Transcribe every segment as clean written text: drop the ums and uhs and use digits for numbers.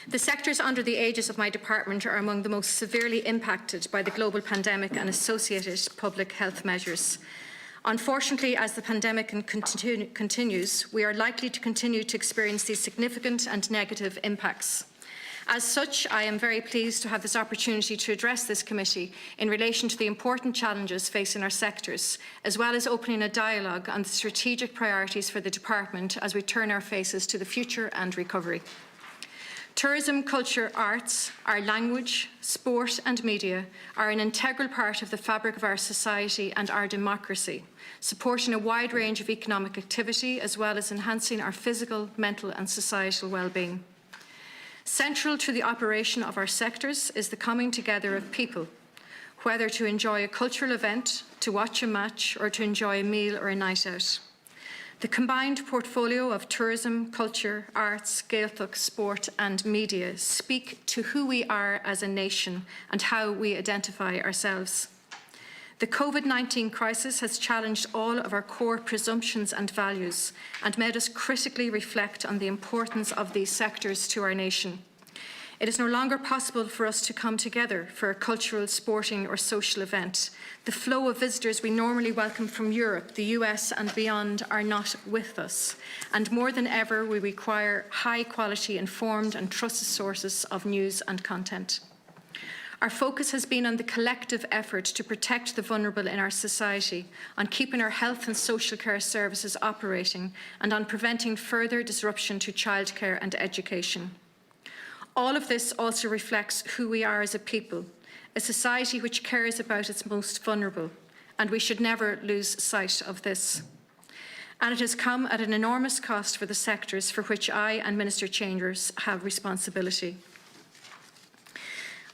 The sectors under the aegis of my department are among the most severely impacted by the global pandemic and associated public health measures. Unfortunately, as the pandemic continues, we are likely to continue to experience these significant and negative impacts. As such, I am very pleased to have this opportunity to address this committee in relation to the important challenges facing our sectors, as well as opening a dialogue on the strategic priorities for the department as we turn our faces to the future and recovery. Tourism, culture, arts, our language, sport and media are an integral part of the fabric of our society and our democracy, supporting a wide range of economic activity as well as enhancing our physical, mental and societal well-being. Central to the operation of our sectors is the coming together of people, whether to enjoy a cultural event, to watch a match or to enjoy a meal or a night out. The combined portfolio of tourism, culture, arts, Ghaeltacht, sport and media speak to who we are as a nation and how we identify ourselves. The COVID-19 crisis has challenged all of our core presumptions and values and made us critically reflect on the importance of these sectors to our nation. It is no longer possible for us to come together for a cultural, sporting or social event. The flow of visitors we normally welcome from Europe, the US and beyond are not with us. And more than ever, we require high-quality, informed and trusted sources of news and content. Our focus has been on the collective effort to protect the vulnerable in our society, on keeping our health and social care services operating, and on preventing further disruption to childcare and education. All of this also reflects who we are as a people, a society which cares about its most vulnerable, and we should never lose sight of this. And it has come at an enormous cost for the sectors for which I and Minister Chambers have responsibility.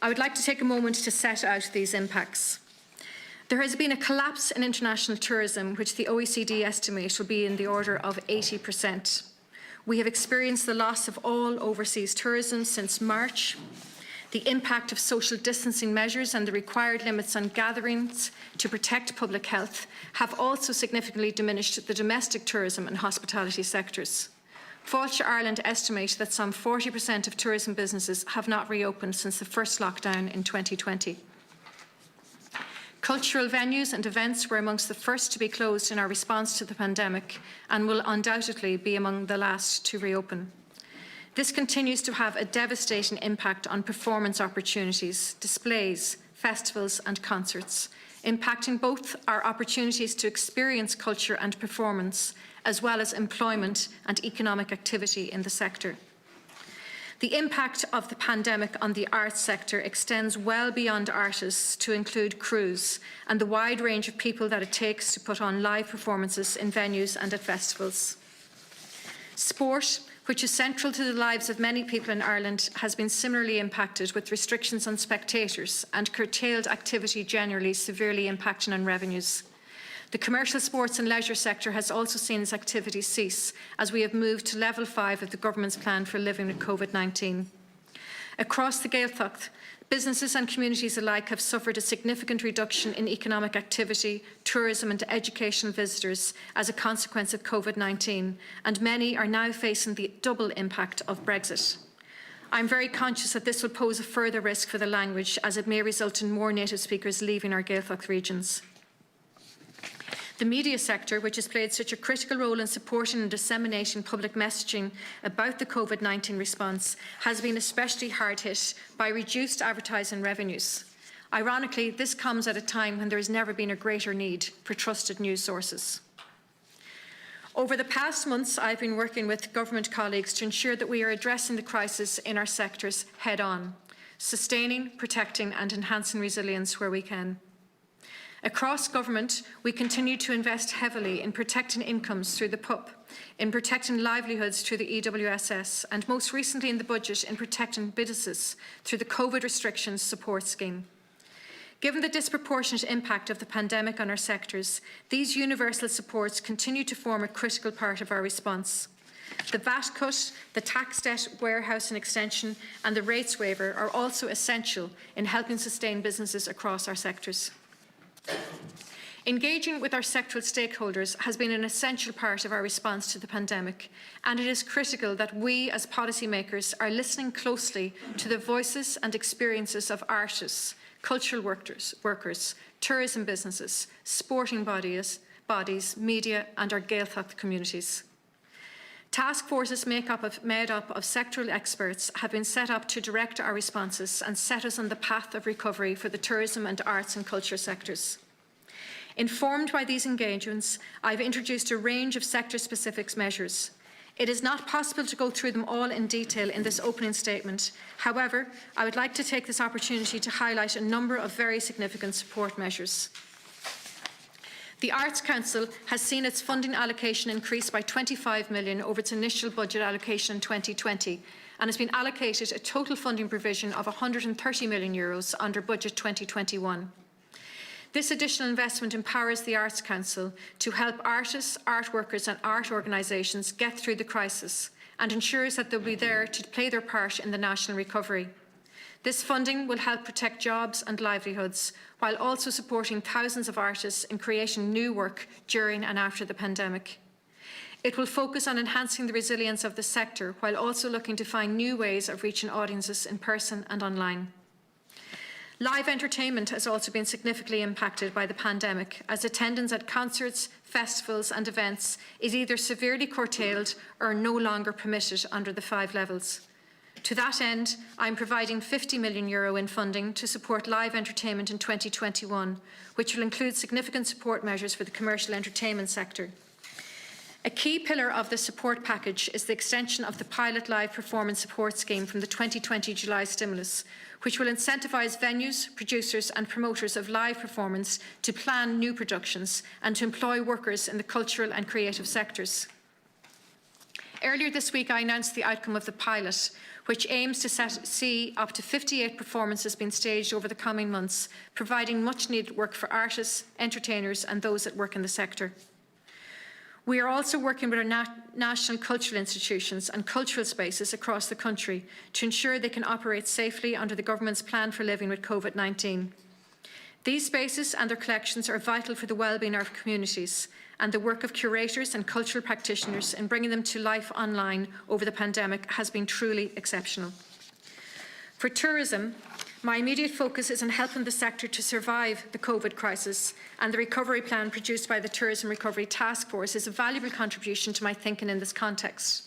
I would like to take a moment to set out these impacts. There has been a collapse in international tourism, which the OECD estimate will be in the order of 80%. We have experienced the loss of all overseas tourism since March. The impact of social distancing measures and the required limits on gatherings to protect public health have also significantly diminished the domestic tourism and hospitality sectors. Fáilte Ireland estimate that some 40% of tourism businesses have not reopened since the first lockdown in 2020. Cultural venues and events were amongst the first to be closed in our response to the pandemic and will undoubtedly be among the last to reopen. This continues to have a devastating impact on performance opportunities, displays, festivals and concerts, impacting both our opportunities to experience culture and performance, as well as employment and economic activity in the sector. The impact of the pandemic on the arts sector extends well beyond artists to include crews and the wide range of people that it takes to put on live performances in venues and at festivals. Sport, which is central to the lives of many people in Ireland, has been similarly impacted, with restrictions on spectators and curtailed activity generally severely impacting on revenues. The commercial, sports and leisure sector has also seen its activity cease as we have moved to level 5 of the government's plan for living with COVID-19. Across the Ghaeltacht, businesses and communities alike have suffered a significant reduction in economic activity, tourism and educational visitors as a consequence of COVID-19, and many are now facing the double impact of Brexit. I am very conscious that this will pose a further risk for the language, as it may result in more native speakers leaving our Ghaeltacht regions. The media sector, which has played such a critical role in supporting and disseminating public messaging about the COVID-19 response, has been especially hard hit by reduced advertising revenues. Ironically, this comes at a time when there has never been a greater need for trusted news sources. Over the past months, I've been working with government colleagues to ensure that we are addressing the crisis in our sectors head-on, sustaining, protecting and enhancing resilience where we can. Across government, we continue to invest heavily in protecting incomes through the PUP, in protecting livelihoods through the EWSS, and most recently in the budget in protecting businesses through the COVID restrictions support scheme. Given the disproportionate impact of the pandemic on our sectors, these universal supports continue to form a critical part of our response. The VAT cut, the tax debt warehouse and extension, and the rates waiver are also essential in helping sustain businesses across our sectors. Engaging with our sectoral stakeholders has been an essential part of our response to the pandemic, and it is critical that we as policymakers are listening closely to the voices and experiences of artists, cultural workers, tourism businesses, sporting bodies, media and our Ghaeltacht communities. Task forces made up of sectoral experts have been set up to direct our responses and set us on the path of recovery for the tourism and arts and culture sectors. Informed by these engagements, I have introduced a range of sector-specific measures. It is not possible to go through them all in detail in this opening statement. However, I would like to take this opportunity to highlight a number of very significant support measures. The Arts Council has seen its funding allocation increase by 25 million over its initial budget allocation in 2020 and has been allocated a total funding provision of €130 million under budget 2021. This additional investment empowers the Arts Council to help artists, art workers and art organisations get through the crisis and ensures that they will be there to play their part in the national recovery. This funding will help protect jobs and livelihoods while also supporting thousands of artists in creating new work during and after the pandemic. It will focus on enhancing the resilience of the sector while also looking to find new ways of reaching audiences in person and online. Live entertainment has also been significantly impacted by the pandemic, as attendance at concerts, festivals and events is either severely curtailed or no longer permitted under the 5 levels. To that end, I am providing €50 million in funding to support live entertainment in 2021, which will include significant support measures for the commercial entertainment sector. A key pillar of the support package is the extension of the pilot live performance support scheme from the 2020 July stimulus, which will incentivise venues, producers and promoters of live performance to plan new productions and to employ workers in the cultural and creative sectors. Earlier this week, I announced the outcome of the pilot, which aims to see up to 58 performances being staged over the coming months, providing much-needed work for artists, entertainers and those that work in the sector. We are also working with our national cultural institutions and cultural spaces across the country to ensure they can operate safely under the Government's plan for living with COVID-19. These spaces and their collections are vital for the well-being of our communities, and the work of curators and cultural practitioners in bringing them to life online over the pandemic has been truly exceptional. For tourism, my immediate focus is on helping the sector to survive the COVID crisis, and the recovery plan produced by the Tourism Recovery Task Force is a valuable contribution to my thinking in this context.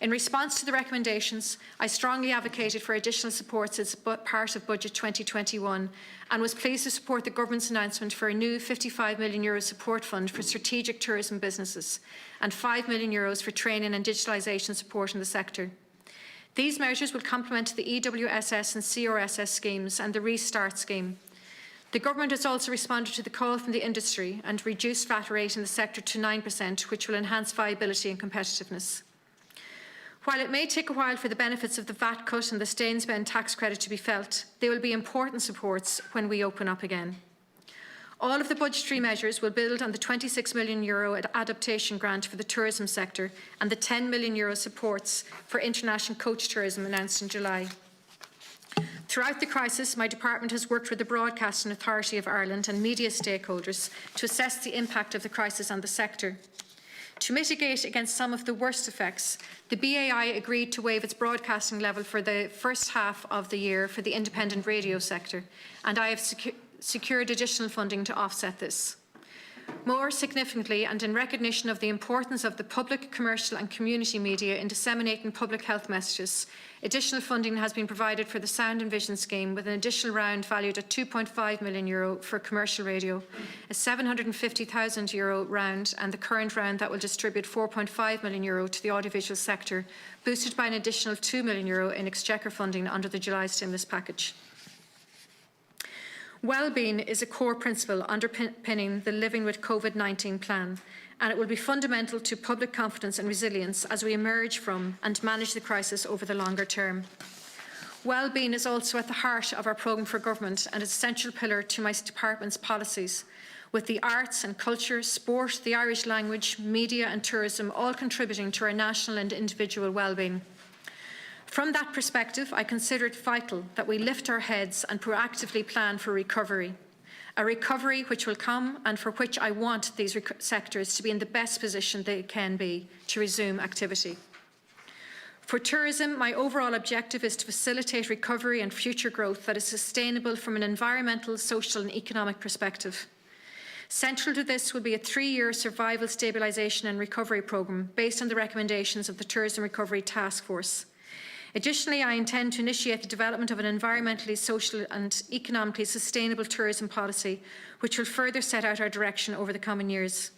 In response to the recommendations, I strongly advocated for additional supports as part of Budget 2021 and was pleased to support the Government's announcement for a new €55 million support fund for strategic tourism businesses and €5 million for training and digitalisation support in the sector. These measures will complement the EWSS and CRSS schemes and the Restart scheme. The Government has also responded to the call from the industry and reduced VAT rate in the sector to 9%, which will enhance viability and competitiveness. While it may take a while for the benefits of the VAT cut and the stay and spend tax credit to be felt, they will be important supports when we open up again. All of the budgetary measures will build on the €26 million adaptation grant for the tourism sector and the €10 million supports for international coach tourism announced in July. Throughout the crisis, my department has worked with the Broadcasting Authority of Ireland and media stakeholders to assess the impact of the crisis on the sector. To mitigate against some of the worst effects, the BAI agreed to waive its broadcasting level for the first half of the year for the independent radio sector, and I have secured additional funding to offset this. More significantly, and in recognition of the importance of the public, commercial and community media in disseminating public health messages, additional funding has been provided for the Sound and Vision scheme, with an additional round valued at €2.5 million for commercial radio, a €750,000 round and the current round that will distribute €4.5 million to the audiovisual sector, boosted by an additional €2 million in exchequer funding under the July stimulus package. Wellbeing is a core principle underpinning the Living with COVID-19 plan, and it will be fundamental to public confidence and resilience as we emerge from and manage the crisis over the longer term. Wellbeing is also at the heart of our programme for government and is an essential pillar to my department's policies, with the arts and culture, sport, the Irish language, media and tourism all contributing to our national and individual wellbeing. From that perspective, I consider it vital that we lift our heads and proactively plan for recovery. a recovery which will come and for which I want these sectors to be in the best position they can be to resume activity. For tourism, my overall objective is to facilitate recovery and future growth that is sustainable from an environmental, social and economic perspective. Central to this will be a 3-year survival, stabilisation and recovery programme based on the recommendations of the Tourism Recovery Task Force. Additionally, I intend to initiate the development of an environmentally, social and economically sustainable tourism policy, which will further set out our direction over the coming years.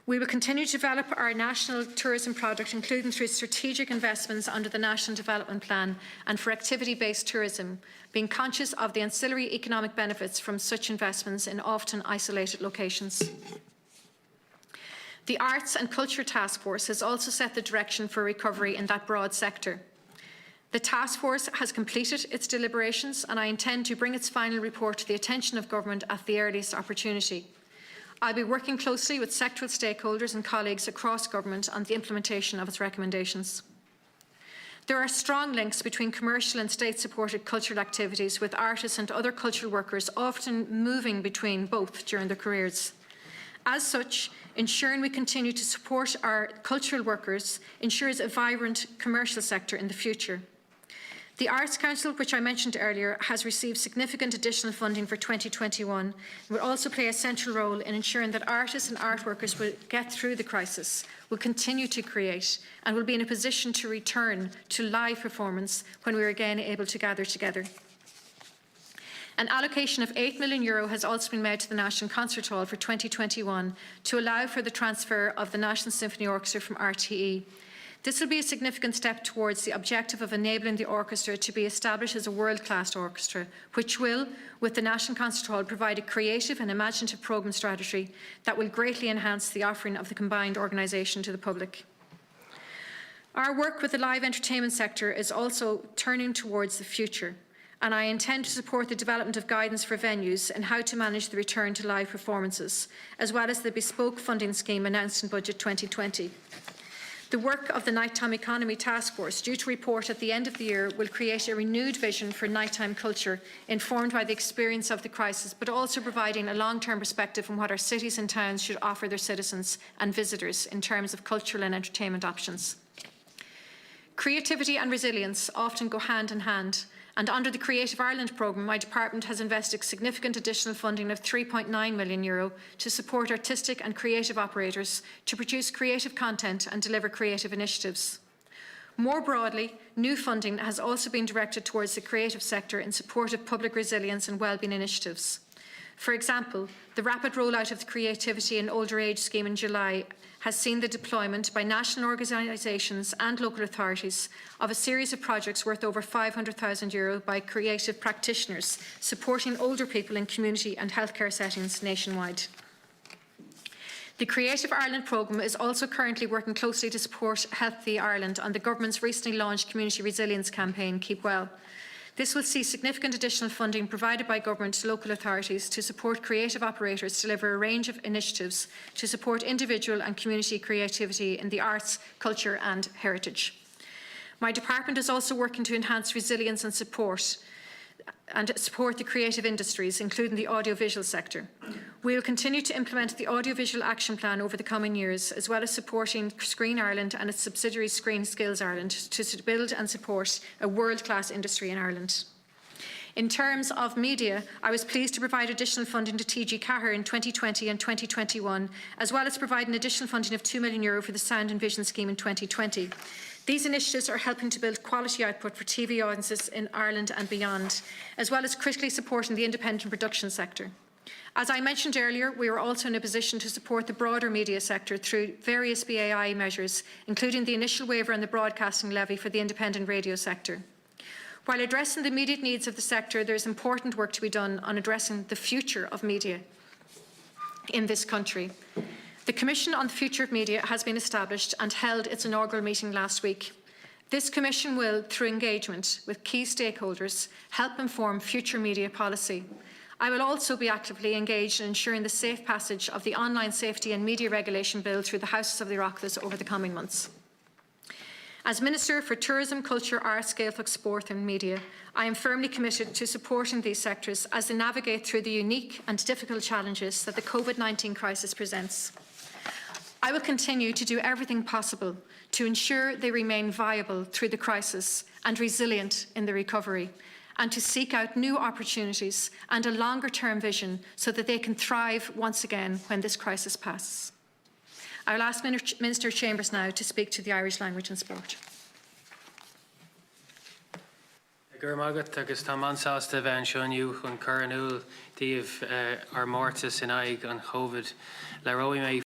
We will continue to develop our national tourism product, including through strategic investments under the National Development Plan and for activity-based tourism, being conscious of the ancillary economic benefits from such investments in often isolated locations. The Arts and Culture Task Force has also set the direction for recovery in that broad sector. The task force has completed its deliberations and I intend to bring its final report to the attention of Government at the earliest opportunity. I'll be working closely with sectoral stakeholders and colleagues across Government on the implementation of its recommendations. There are strong links between commercial and state-supported cultural activities, with artists and other cultural workers often moving between both during their careers. As such, ensuring we continue to support our cultural workers ensures a vibrant commercial sector in the future. The Arts Council, which I mentioned earlier, has received significant additional funding for 2021 and will also play a central role in ensuring that artists and art workers will get through the crisis, will continue to create and will be in a position to return to live performance when we are again able to gather together. An allocation of €8 million has also been made to the National Concert Hall for 2021 to allow for the transfer of the National Symphony Orchestra from RTE. This will be a significant step towards the objective of enabling the orchestra to be established as a world-class orchestra, which will, with the National Concert Hall, provide a creative and imaginative programme strategy that will greatly enhance the offering of the combined organisation to the public. Our work with the live entertainment sector is also turning towards the future, and I intend to support the development of guidance for venues and how to manage the return to live performances, as well as the bespoke funding scheme announced in Budget 2020. The work of the Nighttime Economy Task Force, due to report at the end of the year, will create a renewed vision for nighttime culture, informed by the experience of the crisis, but also providing a long-term perspective on what our cities and towns should offer their citizens and visitors in terms of cultural and entertainment options. Creativity and resilience often go hand in hand, and under the Creative Ireland programme, my department has invested significant additional funding of €3.9 million to support artistic and creative operators to produce creative content and deliver creative initiatives. More broadly, new funding has also been directed towards the creative sector in support of public resilience and wellbeing initiatives. For example, the rapid rollout of the Creativity and Older Age scheme in July has seen the deployment by national organisations and local authorities of a series of projects worth over €500,000 by creative practitioners, supporting older people in community and healthcare settings nationwide. The Creative Ireland programme is also currently working closely to support Healthy Ireland on the Government's recently launched community resilience campaign, Keep Well. This will see significant additional funding provided by Government to local authorities to support creative operators to deliver a range of initiatives to support individual and community creativity in the arts, culture and heritage. My department is also working to enhance resilience and support the creative industries, including the audiovisual sector. We will continue to implement the Audiovisual Action Plan over the coming years, as well as supporting Screen Ireland and its subsidiary Screen Skills Ireland to build and support a world-class industry in Ireland. In terms of media, I was pleased to provide additional funding to TG Cahir in 2020 and 2021, as well as provide an additional funding of €2 million for the Sound and Vision scheme in 2020. These initiatives are helping to build quality output for TV audiences in Ireland and beyond, as well as critically supporting the independent production sector. As I mentioned earlier, we are also in a position to support the broader media sector through various BAI measures, including the initial waiver on the broadcasting levy for the independent radio sector. While addressing the immediate needs of the sector, there is important work to be done on addressing the future of media in this country. The Commission on the Future of Media has been established and held its inaugural meeting last week. This Commission will, through engagement with key stakeholders, help inform future media policy. I will also be actively engaged in ensuring the safe passage of the Online Safety and Media Regulation Bill through the Houses of the Oireachtas over the coming months. As Minister for Tourism, Culture, Arts, Ghaeltacht, Sport and Media, I am firmly committed to supporting these sectors as they navigate through the unique and difficult challenges that the COVID-19 crisis presents. I will continue to do everything possible to ensure they remain viable through the crisis and resilient in the recovery, and to seek out new opportunities and a longer-term vision so that they can thrive once again when this crisis passes. I will ask Minister Chambers now to speak to the Irish language and sport. Gurmagat agus tá mansásta bheith seoniu chun curranúil díobh ar mórtas in aig an COVID le roimh mé